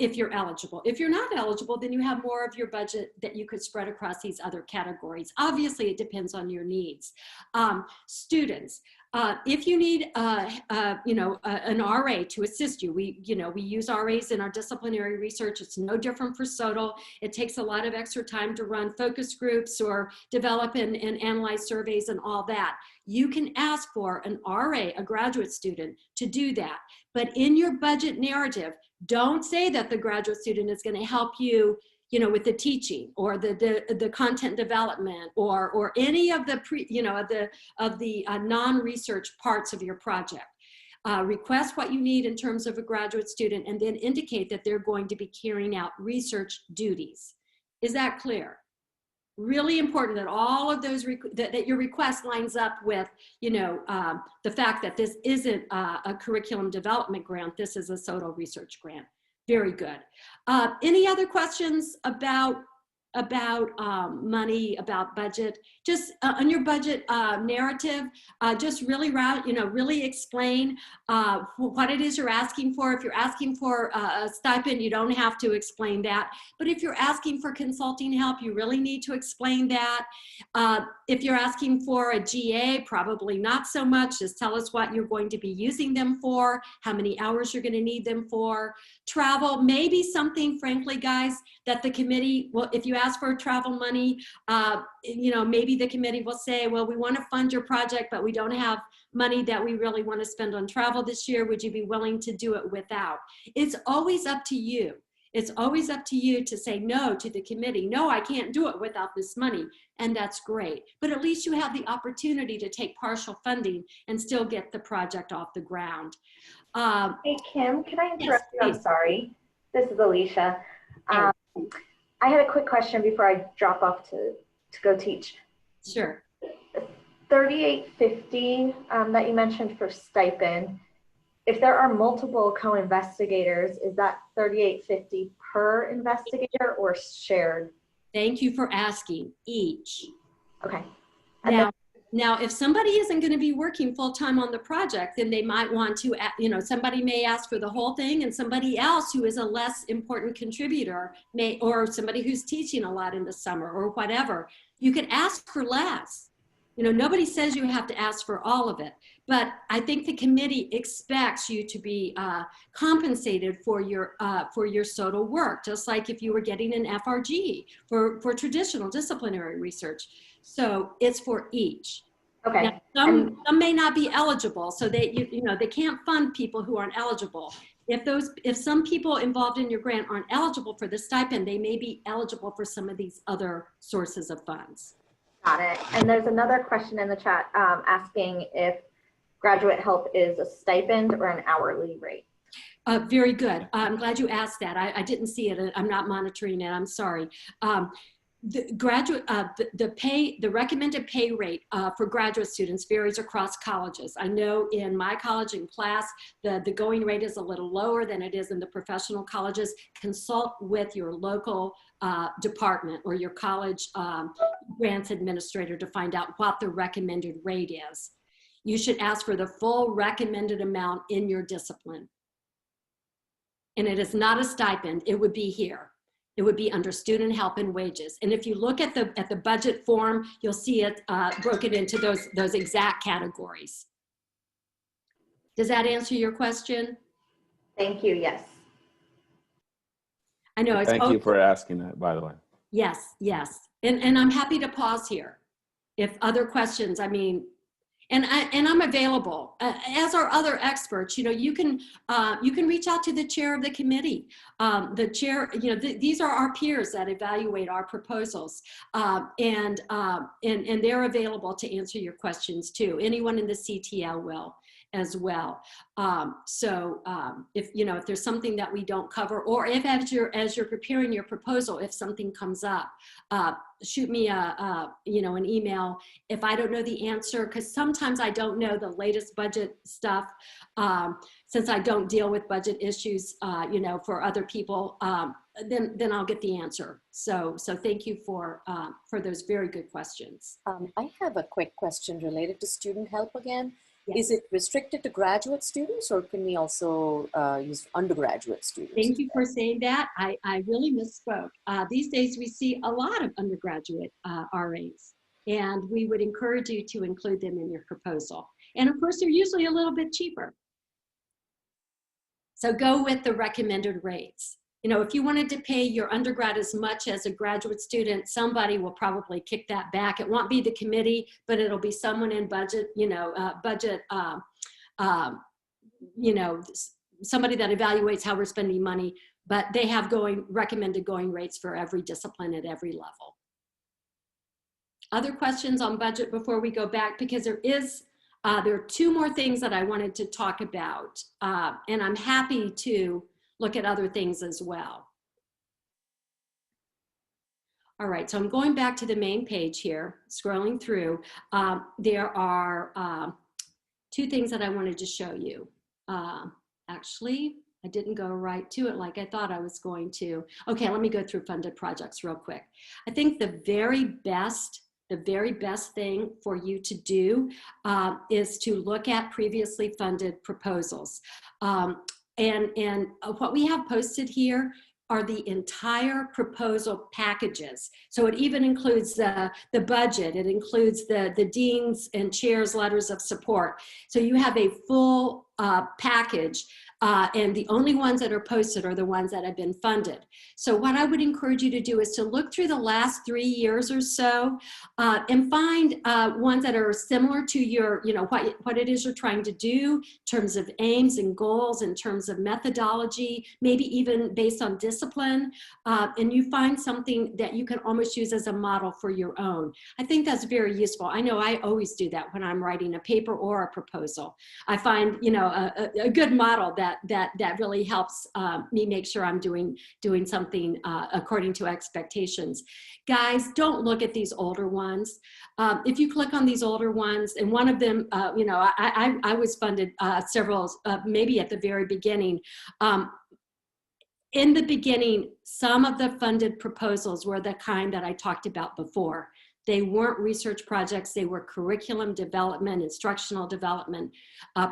if you're eligible. If you're not eligible, then you have more of your budget that you could spread across these other categories. Obviously, it depends on your needs. Students. If you need, an RA to assist you, we use RAs in our disciplinary research. It's no different for SoTL. It takes a lot of extra time to run focus groups or develop and analyze surveys and all that. You can ask for an RA, a graduate student, to do that. But in your budget narrative, don't say that the graduate student is going to help you with the teaching or the content development or any of the non-research parts of your project. Request what you need in terms of a graduate student and then indicate that they're going to be carrying out research duties. Is that clear? Really important that all of those, that your request lines up with, the fact that this isn't a curriculum development grant, this is a SoTL research grant. Very good. Any other questions about money, about budget? Just on your budget narrative, just really explain what it is you're asking for. If you're asking for a stipend, you don't have to explain that. But if you're asking for consulting help, you really need to explain that. If you're asking for a GA, probably not so much. Just tell us what you're going to be using them for, how many hours you're going to need them for. Travel, maybe something, frankly, guys, that the committee, well, if you ask for travel money, maybe the committee will say, well, we want to fund your project, but we don't have money that we really want to spend on travel this year. Would you be willing to do it without? It's always up to you. It's always up to you to say no to the committee. No, I can't do it without this money. And that's great. But at least you have the opportunity to take partial funding and still get the project off the ground. Hey, Kim, can I interrupt Yes, you? I'm sorry. This is Alicia. I had a quick question before I drop off to go teach. Sure. $38.50 that you mentioned for stipend. If there are multiple co-investigators, is that $38.50 per investigator or shared? Thank you for asking. Each. Okay. Now, if somebody isn't going to be working full-time on the project, then they might want to, somebody may ask for the whole thing, and somebody else who is a less important contributor may, or somebody who's teaching a lot in the summer or whatever, you can ask for less. Nobody says you have to ask for all of it, but I think the committee expects you to be compensated for your SoTL work, just like if you were getting an FRG for traditional disciplinary research. So it's for each. Okay. Now, some may not be eligible, so they can't fund people who aren't eligible. If some people involved in your grant aren't eligible for the stipend, they may be eligible for some of these other sources of funds. Got it. And there's another question in the chat asking if graduate help is a stipend or an hourly rate. Very good. I'm glad you asked that. I didn't see it. I'm not monitoring it. I'm sorry. The recommended pay rate for graduate students varies across colleges. I know in my college in class, the going rate is a little lower than it is in the professional colleges. Consult with your local department or your college grants administrator to find out what the recommended rate is. You should ask for the full recommended amount in your discipline. And it is not a stipend, it would be here. It would be under student help and wages. And if you look at the budget form, you'll see it broken into those exact categories. Does that answer your question? Thank you, yes. I know it's— Thank you for asking that, by the way. Yes, yes. And I'm happy to pause here. If other questions, I mean, And I'm available, as are other experts. You know, you can reach out to the chair of the committee. The chair, you know, these are our peers that evaluate our proposals, and they're available to answer your questions too. Anyone in the CTL will as well. If you know, if there's something that we don't cover, or if as you're preparing your proposal, if something comes up, shoot me you know, an email if I don't know the answer, because sometimes I don't know the latest budget stuff, since I don't deal with budget issues, you know, for other people. Then I'll get the answer. So thank you for those very good questions. I have a quick question related to student help again. Yes. Is it restricted to graduate students, or can we also use undergraduate students? Thank you for saying that. I really misspoke. These days we see a lot of undergraduate RAs, and we would encourage you to include them in your proposal. And of course, they're usually a little bit cheaper. So go with the recommended rates. You know, if you wanted to pay your undergrad as much as a graduate student, somebody will probably kick that back. It won't be the committee, but it'll be someone in budget, you know, you know, somebody that evaluates how we're spending money, but they have recommended going rates for every discipline at every level. Other questions on budget before we go back, because there are two more things that I wanted to talk about, and I'm happy to look at other things as well. All right, so I'm going back to the main page here, scrolling through. There are two things that I wanted to show you. Actually, I didn't go right to it like I thought I was going to. Okay, let me go through funded projects real quick. I think the very best thing for you to do is to look at previously funded proposals. And what we have posted here are the entire proposal packages. So it even includes the budget, it includes the dean's and chair's letters of support. So you have a full package, and the only ones that are posted are the ones that have been funded. So what I would encourage you to do is to look through the last 3 years or so and find ones that are similar to your, you know, what it is you're trying to do in terms of aims and goals, in terms of methodology, maybe even based on discipline, and you find something that you can almost use as a model for your own. I think that's very useful. I know I always do that when I'm writing a paper or a proposal. I find, you know, a good model that really helps me make sure I'm doing something according to expectations. Guys, don't look at these older ones. If you click on these older ones, and one of them, you know, I was funded several, maybe at the very beginning. In the beginning, some of the funded proposals were the kind that I talked about before. They weren't research projects, they were curriculum development, instructional development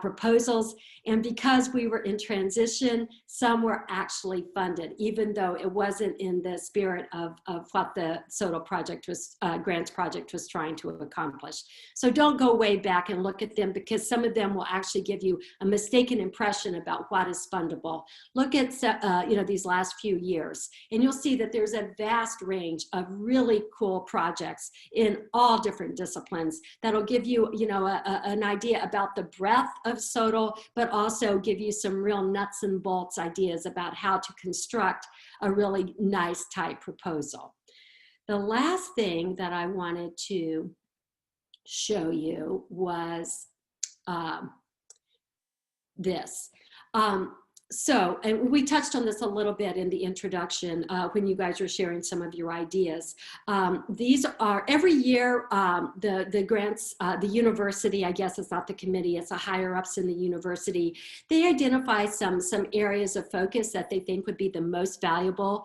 proposals. And because we were in transition, some were actually funded, even though it wasn't in the spirit of what the SoTL project was, grants project was trying to accomplish. So don't go way back and look at them, because some of them will actually give you a mistaken impression about what is fundable. Look at you know, these last few years, and you'll see that there's a vast range of really cool projects in all different disciplines that'll give you, you know, an idea about the breadth of SoTL, but also give you some real nuts and bolts ideas about how to construct a really nice type proposal. The last thing that I wanted to show you was this. So, and we touched on this a little bit in the introduction when you guys were sharing some of your ideas. These are, every year, the grants, the university, I guess it's not the committee, it's the higher ups in the university, they identify some areas of focus that they think would be the most valuable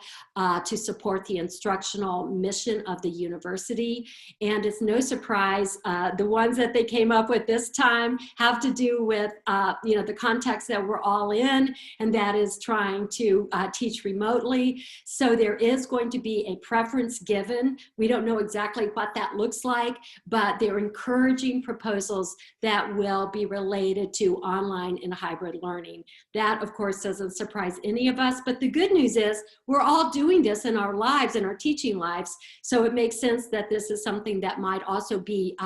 to support the instructional mission of the university. And it's no surprise, the ones that they came up with this time have to do with, you know, the context that we're all in, and that is trying to teach remotely. So there is going to be a preference given. We don't know exactly what that looks like, but they're encouraging proposals that will be related to online and hybrid learning. That, of course, doesn't surprise any of us, but the good news is we're all doing this in our lives, in our teaching lives, so it makes sense that this is something that might also be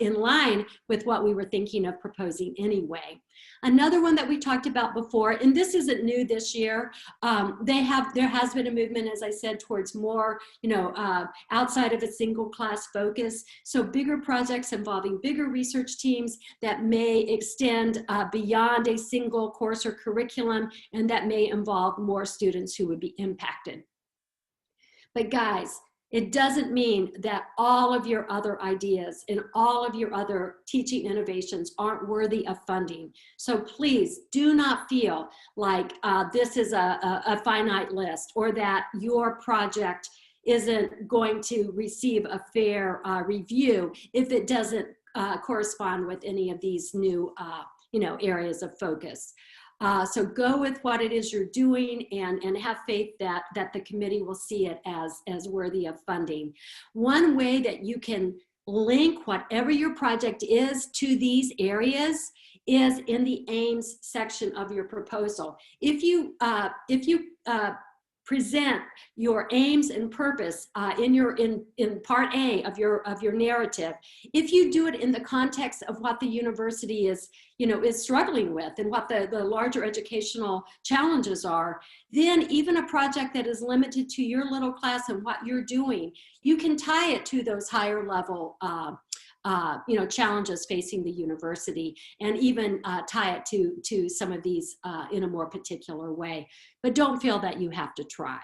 in line with what we were thinking of proposing anyway. Another one that we talked about before, and this isn't new this year, there has been a movement, as I said, towards more, outside of a single class focus. So bigger projects involving bigger research teams that may extend beyond a single course or curriculum, and that may involve more students who would be impacted. But guys, it doesn't mean that all of your other ideas and all of your other teaching innovations aren't worthy of funding. So please do not feel like this is a finite list, or that your project isn't going to receive a fair review if it doesn't correspond with any of these new areas of focus. So go with what it is you're doing, and have faith that the committee will see it as worthy of funding. One way that you can link whatever your project is to these areas is in the aims section of your proposal. If you present your aims and purpose in part A of your narrative, if you do it in the context of what the university is struggling with and what the larger educational challenges are, then even a project that is limited to your little class and what you're doing, you can tie it to those higher level challenges facing the university, and even tie it to some of these in a more particular way. But don't feel that you have to try.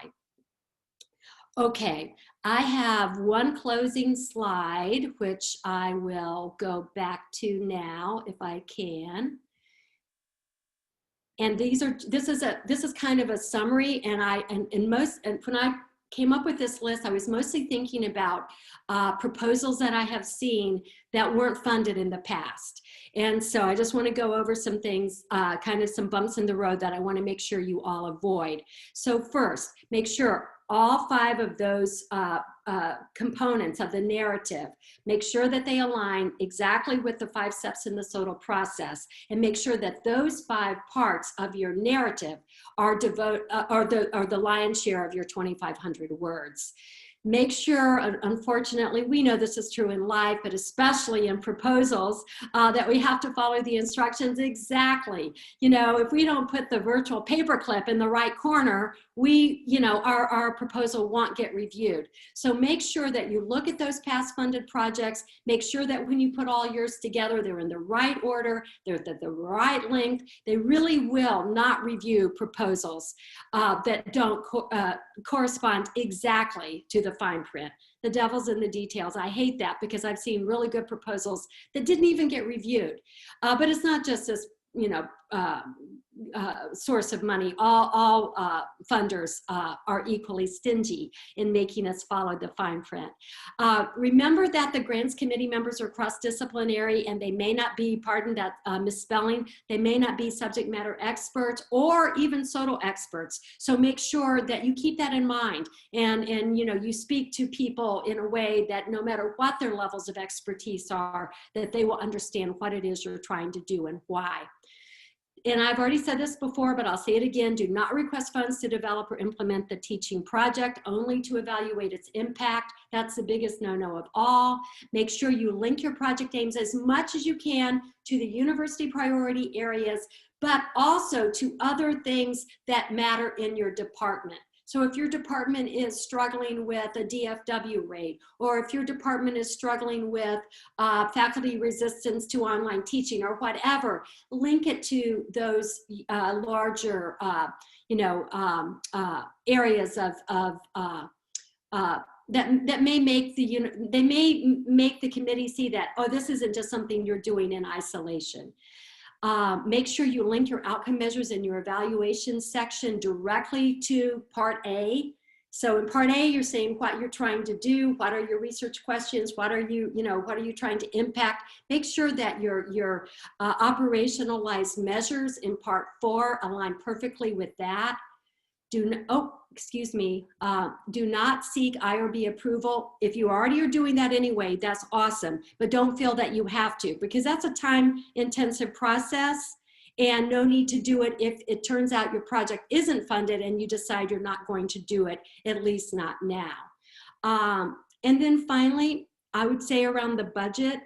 Okay, I have one closing slide, which I will go back to now if I can. And this is kind of a summary, and when I came up with this list, I was mostly thinking about proposals that I have seen that weren't funded in the past. And so I just want to go over some things, kind of some bumps in the road that I want to make sure you all avoid. So first, make sure all 5 of those components of the narrative, make sure that they align exactly with the 5 steps in the SoTL process, and make sure that those 5 parts of your narrative are the lion's share of your 2,500 words. Make sure, unfortunately, we know this is true in life, but especially in proposals, that we have to follow the instructions exactly. If we don't put the virtual paperclip in the right corner, our proposal won't get reviewed. So make sure that you look at those past funded projects, make sure that when you put all yours together, they're in the right order, they're at the right length. They really will not review proposals that don't correspond exactly to the fine print. The devil's in the details. I hate that, because I've seen really good proposals that didn't even get reviewed. But it's not just this, source of money. All funders are equally stingy in making us follow the fine print. Remember that the grants committee members are cross-disciplinary, and they may not be, pardon that misspelling, they may not be subject matter experts or even SoTL experts. So make sure that you keep that in mind, and you speak to people in a way that no matter what their levels of expertise are, that they will understand what it is you're trying to do and why. And I've already said this before, but I'll say it again, do not request funds to develop or implement the teaching project, only to evaluate its impact. That's the biggest no-no of all. Make sure you link your project aims as much as you can to the university priority areas, but also to other things that matter in your department. So if your department is struggling with a DFW rate, or if your department is struggling with faculty resistance to online teaching or whatever, link it to those larger, areas of that may make the committee see that, oh, this isn't just something you're doing in isolation. Make sure you link your outcome measures in your evaluation section directly to part A. So in part A, you're saying what you're trying to do, what are your research questions, what are you trying to impact? Make sure that your operationalized measures in part 4 align perfectly with that. Do not seek IRB approval. If you already are doing that anyway, that's awesome, but don't feel that you have to, because that's a time-intensive process. And no need to do it if it turns out your project isn't funded and you decide you're not going to do it, at least not now. And then finally, I would say around the budget,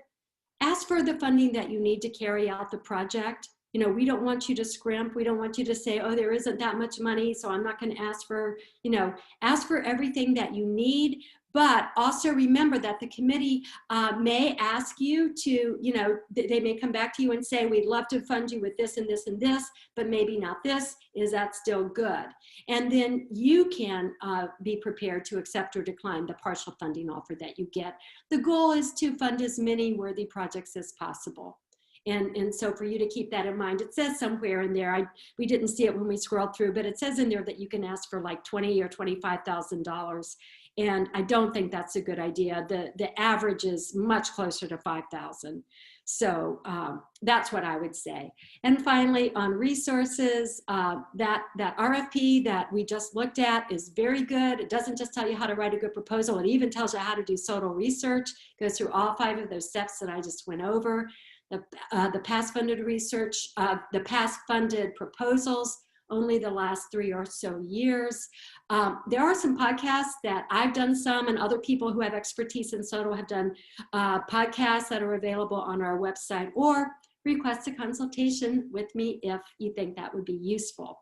ask for the funding that you need to carry out the project. You know, we don't want you to scrimp. We don't want you to say, oh, there isn't that much money, so I'm not going to ask for, ask for everything that you need. But also remember that the committee may ask you to, they may come back to you and say, we'd love to fund you with this and this and this, but maybe not this. Is that still good? And then you can be prepared to accept or decline the partial funding offer that you get. The goal is to fund as many worthy projects as possible. And so for you to keep that in mind, it says somewhere in there, we didn't see it when we scrolled through, but it says in there that you can ask for like $20,000 or $25,000. And I don't think that's a good idea. The average is much closer to 5,000. So that's what I would say. And finally, on resources, that RFP that we just looked at is very good. It doesn't just tell you how to write a good proposal. It even tells you how to do SoTL research. It goes through all 5 of those steps that I just went over. The past funded research, the past funded proposals, only the last 3 or so years. There are some podcasts that I've done some, and other people who have expertise in SoTL have done podcasts that are available on our website, or request a consultation with me if you think that would be useful.